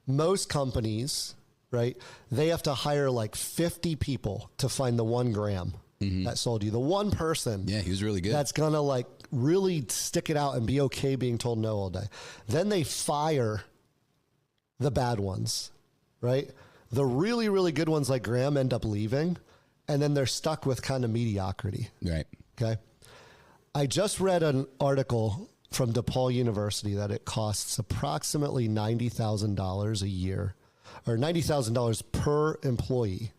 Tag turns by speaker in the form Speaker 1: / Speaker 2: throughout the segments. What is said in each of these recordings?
Speaker 1: most companies, right, they have to hire like 50 people to find the 1 Graham that sold you. The one person.
Speaker 2: Yeah, he was really good.
Speaker 1: That's going to like really stick it out and be okay being told no all day. Then they fire the bad ones, right? The really, really good ones like Graham end up leaving, and then they're stuck with kind of mediocrity.
Speaker 2: Right.
Speaker 1: Okay. I just read an article from DePaul University that it costs approximately $90,000 a year, or $90,000 per employee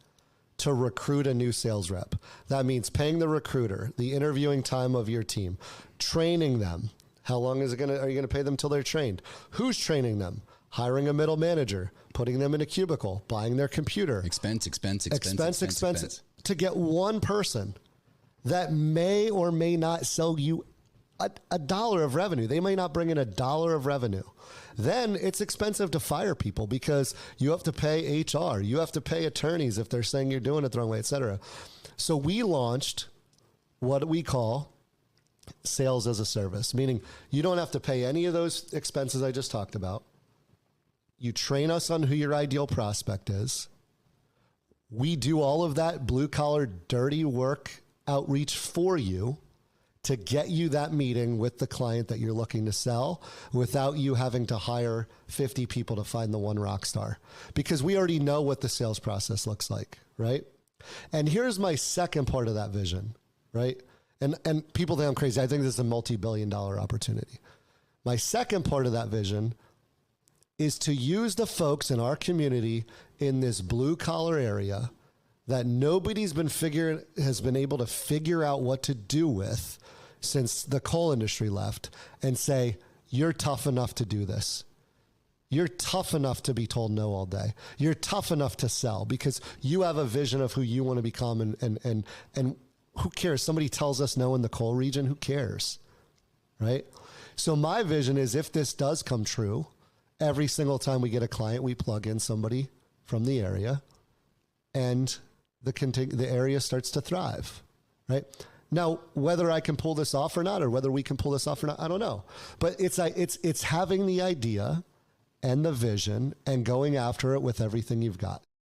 Speaker 1: to recruit a new sales rep. That means paying the recruiter, the interviewing time of your team, training them. How long is it are you going to pay them till they're trained? Who's training them? Hiring a middle manager, putting them in a cubicle, buying their computer.
Speaker 2: Expense.
Speaker 1: To get one person that may or may not sell you a dollar of revenue. They may not bring in $1 of revenue. Then it's expensive to fire people because you have to pay HR. You have to pay attorneys if they're saying you're doing it the wrong way, et cetera. So we launched what we call sales as a service, meaning you don't have to pay any of those expenses I just talked about. You train us on who your ideal prospect is. We do all of that blue collar, dirty work outreach for you to get you that meeting with the client that you're looking to sell without you having to hire 50 people to find the one rock star, because we already know what the sales process looks like, right? And here's my second part of that vision, right? And people think I'm crazy. I think this is a multi-billion-dollar opportunity. My second part of that vision is to use the folks in our community in this blue collar area that nobody's has been able to figure out what to do with since the coal industry left, and say, you're tough enough to do this. You're tough enough to be told no all day. You're tough enough to sell because you have a vision of who you want to become, and who cares? Somebody tells us no in the coal region, who cares, right? So my vision is, if this does come true, every single time we get a client, we plug in somebody from the area, and the area starts to thrive, right? Now, whether I can pull this off or not, or whether we can pull this off or not, I don't know. But it's having the idea and the vision and going after it with everything you've got.